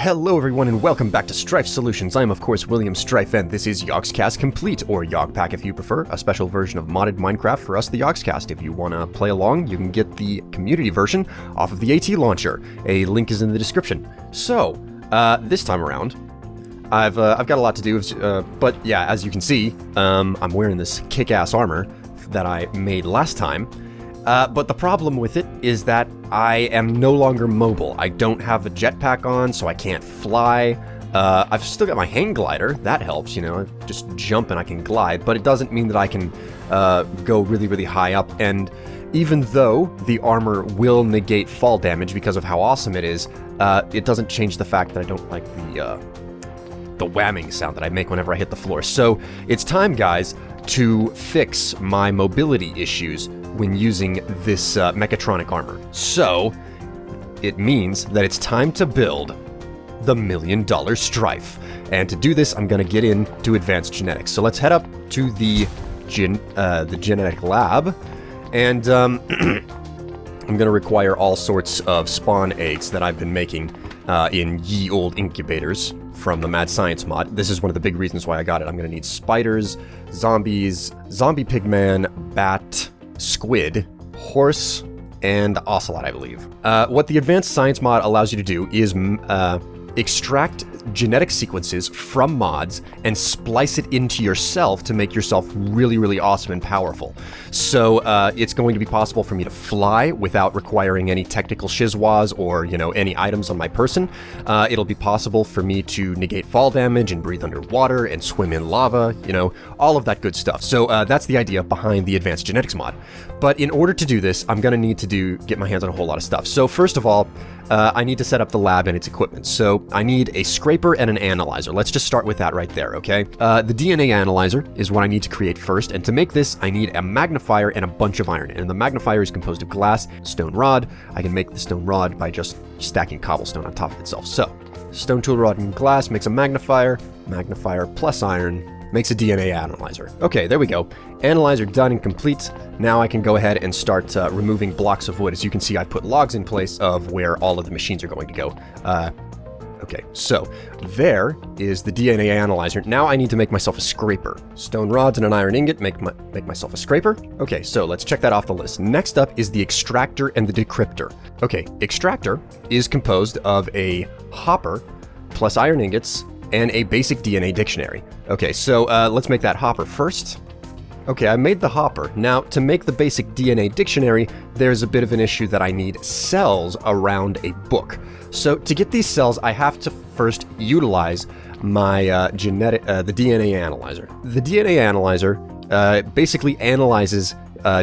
Hello everyone and welcome back to Strife Solutions. I am of course William Strife and this is Yogscast Complete, or Yogpack if you prefer, a special version of modded Minecraft for us, the Yogscast. If you want to play along, you can get the community version off of the AT launcher. A link is in the description. So, this time around, I've got a lot to do, but yeah, as you can see, I'm wearing this kick-ass armor that I made last time. But the problem with it is that I am no longer mobile. I don't have a jetpack on, so I can't fly. I've still got my hang glider. That helps, you know, I just jump and I can glide, but it doesn't mean that I can go really, really high up. And even though the armor will negate fall damage because of how awesome it is, it doesn't change the fact that I don't like the whamming sound that I make whenever I hit the floor. So it's time, guys, to fix my mobility issues when using this mechatronic armor. So it means that it's time to build the $1 million Strife. And to do this, I'm going to get into advanced genetics. So let's head up to the genetic lab, and I'm going to require all sorts of spawn eggs that I've been making in ye old incubators from the Mad Science mod. This is one of the big reasons why I got it. I'm going to need spiders, zombies, zombie pigman, bat, squid, horse, and ocelot, I believe. What the Advanced Science mod allows you to do is extract genetic sequences from mods and splice it into yourself to make yourself really, really awesome and powerful. So it's going to be possible for me to fly without requiring any technical shizwas or, you know, any items on my person. It'll be possible for me to negate fall damage and breathe underwater and swim in lava, you know, all of that good stuff. So that's the idea behind the Advanced Genetics mod. But in order to do this, I'm going to need to get my hands on a whole lot of stuff. So first of all, I need to set up the lab and its equipment. So I need a scraper and an analyzer. Let's just start with that right there, okay? The DNA analyzer is what I need to create first, and to make this, I need a magnifier and a bunch of iron. And the magnifier is composed of glass, stone rod. I can make the stone rod by just stacking cobblestone on top of itself. So, stone tool rod and glass makes a magnifier. Magnifier plus iron makes a DNA analyzer. Okay, there we go. Analyzer done and complete. Now I can go ahead and start removing blocks of wood. As you can see, I put logs in place of where all of the machines are going to go. Okay, so there is the DNA analyzer. Now I need to make myself a scraper. Stone rods and an iron ingot make myself a scraper. Okay, so let's check that off the list. Next up is the extractor and the decrypter. Okay, extractor is composed of a hopper plus iron ingots and a basic DNA dictionary. Okay, so let's make that hopper first. Okay, I made the hopper. Now, to make the basic DNA dictionary, there's a bit of an issue that I need cells around a book. So to get these cells, I have to first utilize my the DNA analyzer. The DNA analyzer basically analyzes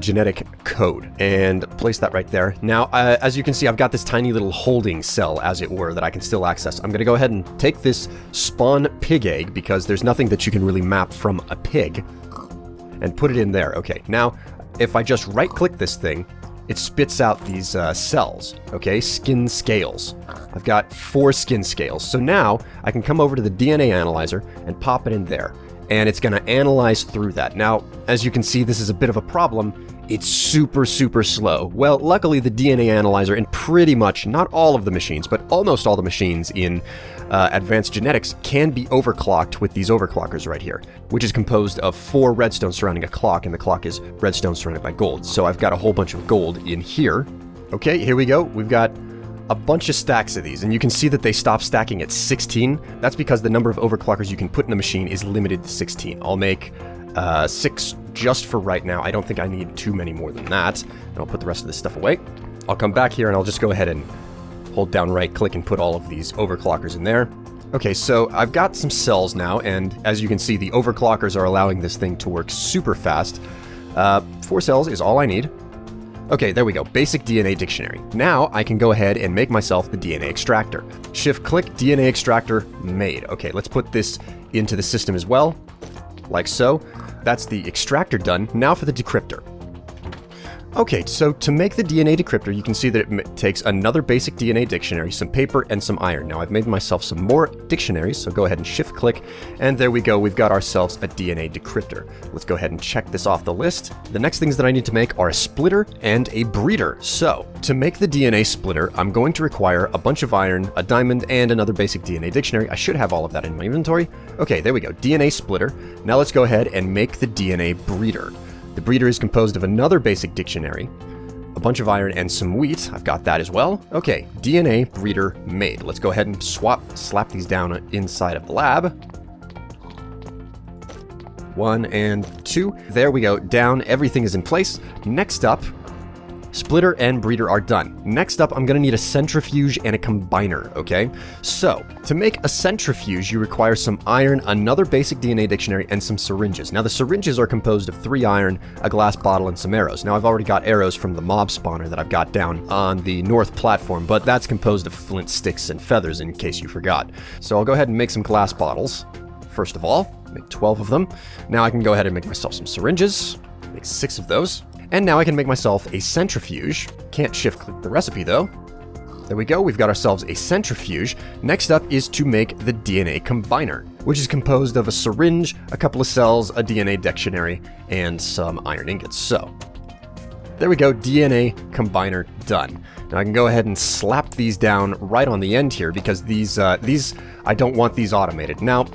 genetic code, and place that right there. Now, as you can see, I've got this tiny little holding cell, as it were, that I can still access. I'm going to go ahead and take this spawn pig egg, because there's nothing that you can really map from a pig, and put it in there. Okay, now, if I just right-click this thing, it spits out these cells, okay? Skin scales. I've got 4 skin scales. So now, I can come over to the DNA analyzer and pop it in there, and it's going to analyze through that. Now, as you can see, this is a bit of a problem. It's super, super slow. Well, luckily the DNA analyzer in pretty much, not all of the machines, but almost all the machines in Advanced Genetics can be overclocked with these overclockers right here, which is composed of 4 redstone surrounding a clock, and the clock is redstone surrounded by gold. So I've got a whole bunch of gold in here. Okay, here we go. We've got a bunch of stacks of these, and you can see that they stop stacking at 16. That's because the number of overclockers you can put in the machine is limited to 16. I'll make 6 just for right now. I don't think I need too many more than that. And I'll put the rest of this stuff away. I'll come back here and I'll just go ahead and hold down right click and put all of these overclockers in there. Okay, so I've got some cells now, and as you can see, the overclockers are allowing this thing to work super fast. 4 cells is all I need. Okay, there we go. Basic DNA dictionary. Now I can go ahead and make myself the DNA extractor. Shift-click, DNA extractor made. Okay, let's put this into the system as well, like so. That's the extractor done. Now for the decryptor. Okay, so to make the DNA decrypter, you can see that it takes another basic DNA dictionary, some paper, and some iron. Now, I've made myself some more dictionaries, so go ahead and shift-click, and there we go. We've got ourselves a DNA decrypter. Let's go ahead and check this off the list. The next things that I need to make are a splitter and a breeder. So, to make the DNA splitter, I'm going to require a bunch of iron, a diamond, and another basic DNA dictionary. I should have all of that in my inventory. Okay, there we go. DNA splitter. Now let's go ahead and make the DNA breeder. The breeder is composed of another basic dictionary, a bunch of iron, and some wheat. I've got that as well. Okay, DNA breeder made. Let's go ahead and slap these down inside of the lab. 1 and 2. There we go. Down. Everything is in place. Next up, splitter and breeder are done. Next up, I'm going to need a centrifuge and a combiner, okay? So, to make a centrifuge, you require some iron, another basic DNA dictionary, and some syringes. Now, the syringes are composed of 3 iron, a glass bottle, and some arrows. Now, I've already got arrows from the mob spawner that I've got down on the north platform, but that's composed of flint sticks and feathers, in case you forgot. So, I'll go ahead and make some glass bottles. First of all, make 12 of them. Now, I can go ahead and make myself some syringes. Make 6 of those. And now I can make myself a centrifuge. Can't shift-click the recipe, though. There we go, we've got ourselves a centrifuge. Next up is to make the DNA combiner, which is composed of a syringe, a couple of cells, a DNA dictionary, and some iron ingots. So, there we go, DNA combiner done. Now I can go ahead and slap these down right on the end here, because these I don't want these automated. Now,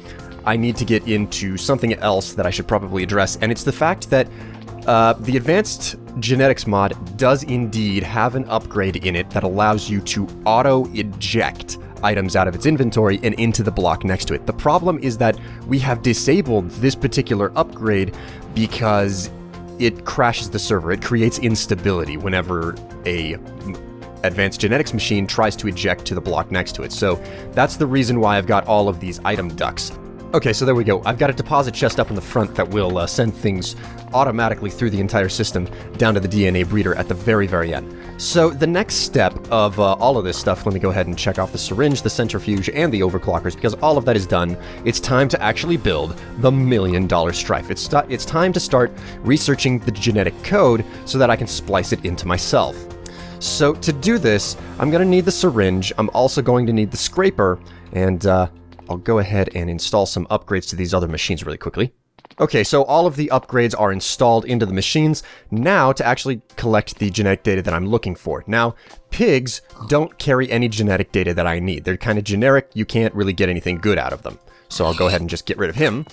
I need to get into something else that I should probably address, and it's the fact that the Advanced Genetics mod does indeed have an upgrade in it that allows you to auto-eject items out of its inventory and into the block next to it. The problem is that we have disabled this particular upgrade because it crashes the server. It creates instability whenever a Advanced Genetics machine tries to eject to the block next to it. So that's the reason why I've got all of these item ducts. Okay, so there we go. I've got a deposit chest up in the front that will send things automatically through the entire system down to the DNA breeder at the very, very end. So the next step of all of this stuff, let me go ahead and check off the syringe, the centrifuge, and the overclockers, because all of that is done. It's time to actually build the $1 million Strife. It's time to start researching the genetic code so that I can splice it into myself. So to do this, I'm going to need the syringe. I'm also going to need the scraper, and I'll go ahead and install some upgrades to these other machines really quickly. Okay, so all of the upgrades are installed into the machines. Now, to actually collect the genetic data that I'm looking for. Now, pigs don't carry any genetic data that I need. They're kind of generic. You can't really get anything good out of them. So I'll go ahead and just get rid of him.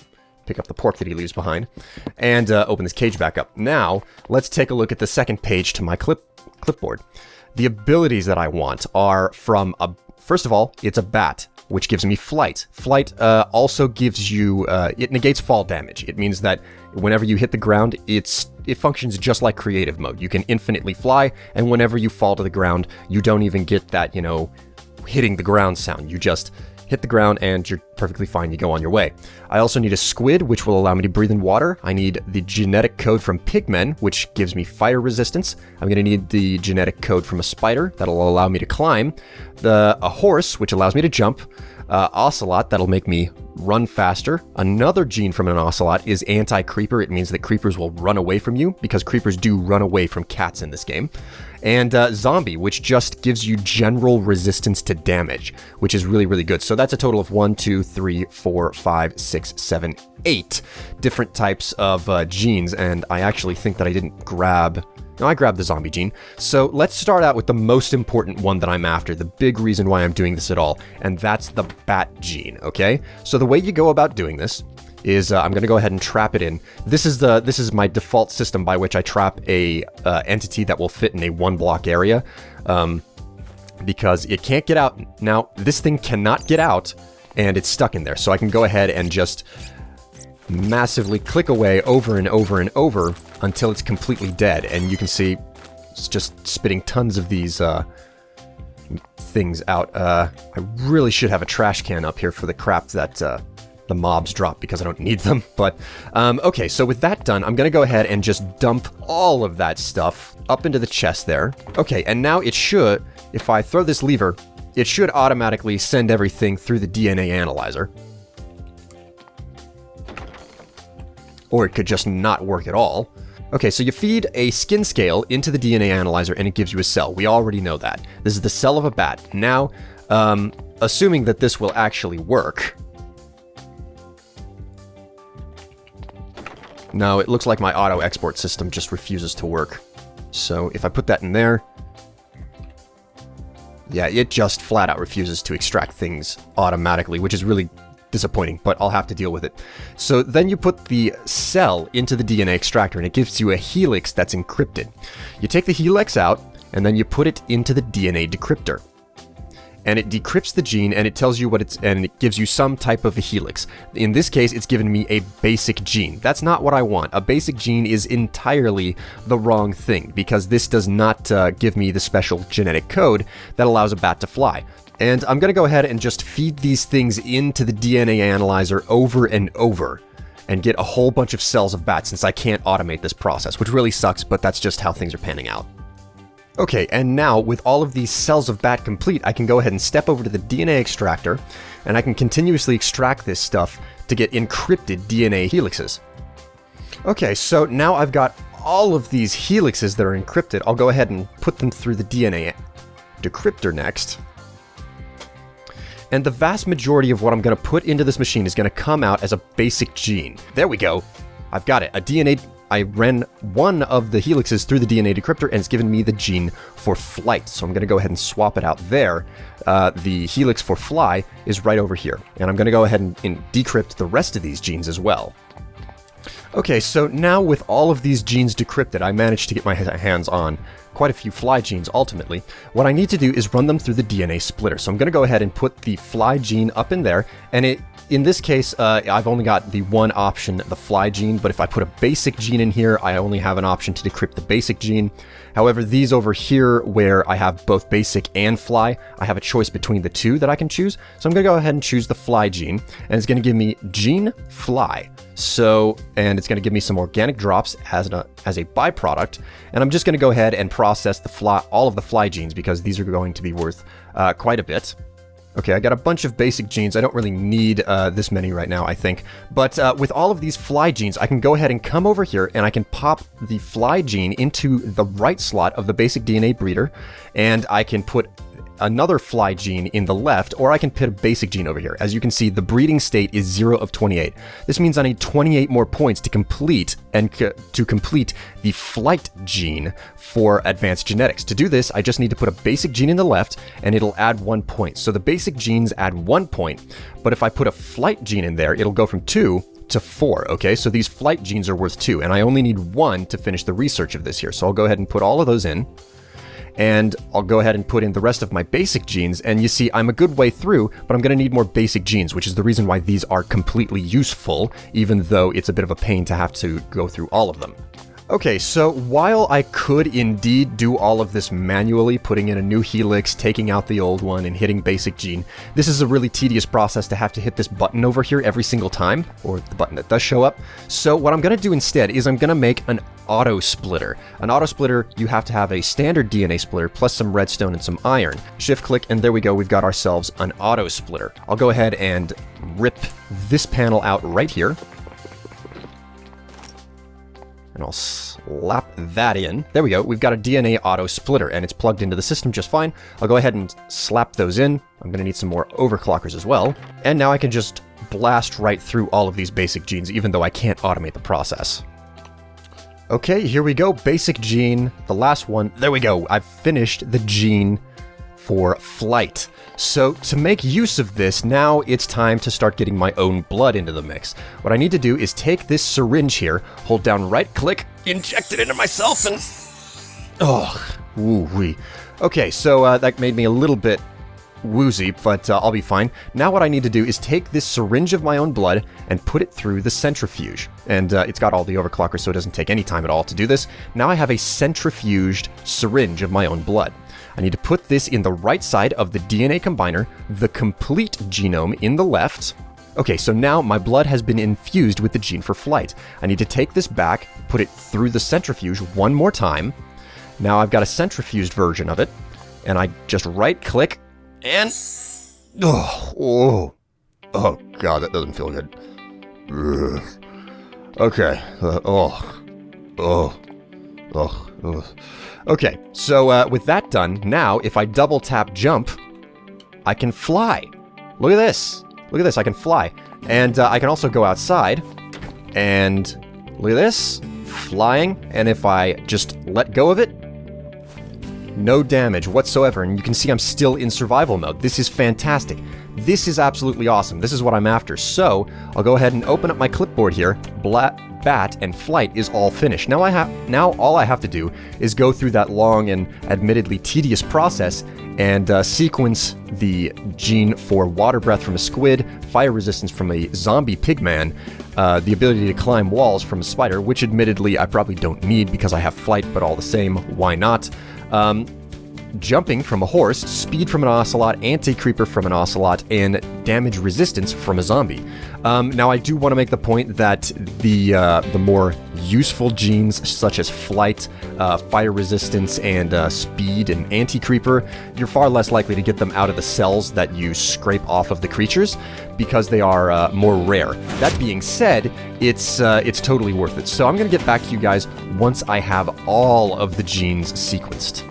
Pick up the pork that he leaves behind. And open this cage back up. Now, let's take a look at the second page to my clipboard. The abilities that I want are from a... First of all, it's a bat, which gives me flight. Flight also gives you, it negates fall damage. It means that whenever you hit the ground, it functions just like creative mode. You can infinitely fly, and whenever you fall to the ground, you don't even get that, you know, hitting the ground sound. You just hit the ground and you're perfectly fine. You go on your way. I also need a squid, which will allow me to breathe in water. I need the genetic code from pigmen, which gives me fire resistance. I'm going to need the genetic code from a spider. That'll allow me to climb. A horse, which allows me to jump. Ocelot, that'll make me run faster. Another gene from an ocelot is anti-creeper. It means that creepers will run away from you, because creepers do run away from cats in this game. And zombie, which just gives you general resistance to damage, which is really, really good. So that's a total of 1, 2, 3, 4, 5, 6, 7, 8 different types of genes. And I actually think that I didn't grab... No, I grabbed the zombie gene. So let's start out with the most important one that I'm after, the big reason why I'm doing this at all, and that's the bat gene, okay? So the way you go about doing this is I'm going to go ahead and trap it in. This is my default system by which I trap a entity that will fit in a 1-block area, because it can't get out. Now, this thing cannot get out, and it's stuck in there. So I can go ahead and just massively click away over and over and over until it's completely dead. And you can see it's just spitting tons of these things out. I really should have a trash can up here for the crap that the mobs drop, because I don't need them. But okay, so with that done, I'm gonna go ahead and just dump all of that stuff up into the chest there. Okay, and now it should, if I throw this lever, it should automatically send everything through the DNA analyzer. Or it could just not work at all. Okay, so you feed a skin scale into the DNA analyzer and it gives you a cell. We already know that. This is the cell of a bat. Now, assuming that this will actually work. No, it looks like my auto export system just refuses to work. So if I put that in there, yeah, it just flat out refuses to extract things automatically, which is really disappointing, but I'll have to deal with it. So then you put the cell into the DNA extractor and it gives you a helix that's encrypted. You take the helix out and then you put it into the DNA decrypter. And it decrypts the gene and it tells you what it's, and it gives you some type of a helix. In this case, it's given me a basic gene. That's not what I want. A basic gene is entirely the wrong thing because this does not give me the special genetic code that allows a bat to fly. And I'm going to go ahead and just feed these things into the DNA analyzer over and over and get a whole bunch of cells of bats since I can't automate this process, which really sucks, but that's just how things are panning out. Okay, and now with all of these cells of bat complete, I can go ahead and step over to the DNA extractor, and I can continuously extract this stuff to get encrypted DNA helixes. Okay, so now I've got all of these helixes that are encrypted. I'll go ahead and put them through the DNA decrypter next. And the vast majority of what I'm going to put into this machine is going to come out as a basic gene. There we go. I've got it. I ran one of the helixes through the DNA decrypter and it's given me the gene for flight. So I'm going to go ahead and swap it out there. The helix for fly is right over here. And I'm going to go ahead and decrypt the rest of these genes as well. Okay, so now with all of these genes decrypted, I managed to get my hands on quite a few fly genes ultimately. What I need to do is run them through the DNA splitter. So I'm going to go ahead and put the fly gene up in there, and in this case, I've only got the one option, the fly gene, but if I put a basic gene in here, I only have an option to decrypt the basic gene. However, these over here, where I have both basic and fly, I have a choice between the two that I can choose. So I'm going to go ahead and choose the fly gene, and it's going to give me gene fly. And it's going to give me some organic drops as a byproduct, and I'm just going to go ahead and process all of the fly genes because these are going to be worth quite a bit. Okay, I got a bunch of basic genes. I don't really need this many right now, I think. But with all of these fly genes, I can go ahead and come over here and I can pop the fly gene into the right slot of the basic DNA breeder, and I can put another fly gene in the left, or I can put a basic gene over here. As you can see, the breeding state is 0 of 28. This means I need 28 more points to complete the flight gene for advanced genetics. To do this, I just need to put a basic gene in the left and it'll add 1 point. So the basic genes add 1 point, but if I put a flight gene in there, it'll go from 2 to 4, okay? So these flight genes are worth 2, and I only need 1 to finish the research of this here. So I'll go ahead and put all of those in. And I'll go ahead and put in the rest of my basic genes, and you see I'm a good way through, but I'm going to need more basic genes, which is the reason why these are completely useful, even though it's a bit of a pain to have to go through all of them. Okay, so while I could indeed do all of this manually, putting in a new helix, taking out the old one, and hitting basic gene, this is a really tedious process to have to hit this button over here every single time, or the button that does show up. So what I'm going to do instead is I'm going to make an Autosplitter. An Autosplitter, you have to have a standard DNA splitter plus some redstone and some iron. Shift click, and there we go, we've got ourselves an Autosplitter. I'll go ahead and rip this panel out right here. And I'll slap that in. There we go. We've got a DNA auto splitter, and it's plugged into the system just fine. I'll go ahead and slap those in. I'm going to need some more overclockers as well. And now I can just blast right through all of these basic genes, even though I can't automate the process. Okay, here we go. Basic gene, the last one. There we go. I've finished the gene for flight. So to make use of this, now it's time to start getting my own blood into the mix. What I need to do is take this syringe here, hold down right click, inject it into myself, and... oh, woo-wee. Okay, so that made me a little bit woozy, but I'll be fine. Now what I need to do is take this syringe of my own blood and put it through the centrifuge. And it's got all the overclockers, so it doesn't take any time at all to do this. Now I have a centrifuged syringe of my own blood. I need to put this in the right side of the DNA combiner, the complete genome in the left. Okay, so now my blood has been infused with the gene for flight. I need to take this back, put it through the centrifuge one more time. Now I've got a centrifuged version of it, and I just right click and... oh god, that doesn't feel good. Ugh. Okay, Ugh. Ugh. Ugh. Okay, so with that done, now if I double tap jump, I can fly. Look at this. Look at this, I can fly. And I can also go outside, and look at this, flying, and if I just let go of it, no damage whatsoever, and you can see I'm still in survival mode. This is fantastic. This is absolutely awesome. This is what I'm after. So, I'll go ahead and open up my clipboard here. Bat and flight is all finished. Now all I have to do is go through that long and admittedly tedious process and sequence the gene for water breath from a squid, fire resistance from a zombie pigman, the ability to climb walls from a spider, which admittedly I probably don't need because I have flight, but all the same, why not? Jumping from a horse, speed from an ocelot, anti-creeper from an ocelot, and damage resistance from a zombie. Now I do want to make the point that the more useful genes such as flight, fire resistance, and speed and anti-creeper, you're far less likely to get them out of the cells that you scrape off of the creatures because they are more rare. That being said, it's totally worth it. So I'm going to get back to you guys once I have all of the genes sequenced.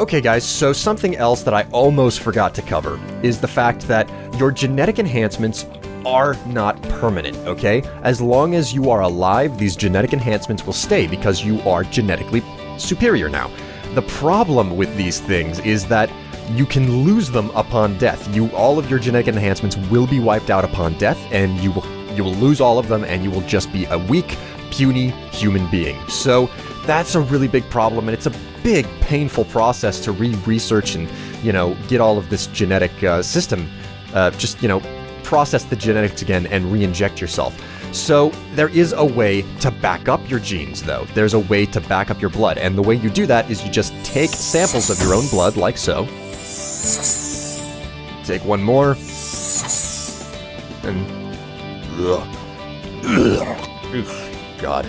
Okay guys, so something else that I almost forgot to cover is the fact that your genetic enhancements are not permanent, okay? As long as you are alive, these genetic enhancements will stay because you are genetically superior now. The problem with these things is that you can lose them upon death. All of your genetic enhancements will be wiped out upon death, and you will lose all of them, and you will just be a weak, puny human being. So that's a really big problem, and it's a big, painful process to research and, get all of this genetic system, process the genetics again and re-inject yourself. So there is a way to back up your genes, though. There's a way to back up your blood, and the way you do that is you just take samples of your own blood, like so. Take one more. And... God.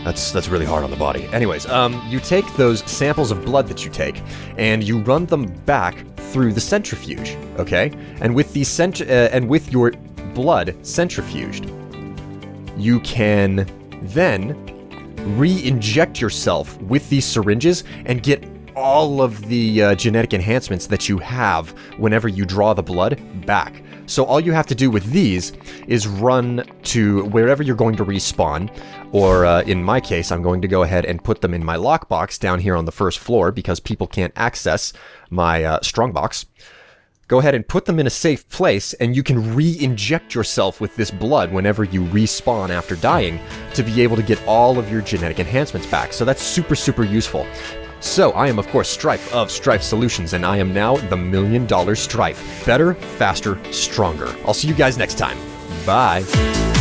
That's really hard on the body. Anyways, you take those samples of blood that you take, and you run them back through the centrifuge, okay? And with with your blood centrifuged, you can then re-inject yourself with these syringes and get all of the genetic enhancements that you have whenever you draw the blood back. So all you have to do with these is run to wherever you're going to respawn, or in my case, I'm going to go ahead and put them in my lockbox down here on the first floor because people can't access my strongbox. Go ahead and put them in a safe place, and you can re-inject yourself with this blood whenever you respawn after dying to be able to get all of your genetic enhancements back. So that's super, super useful. So, I am of course Strife of Strife Solutions, and I am now the $1 Million Strife. Better, faster, stronger. I'll see you guys next time. Bye.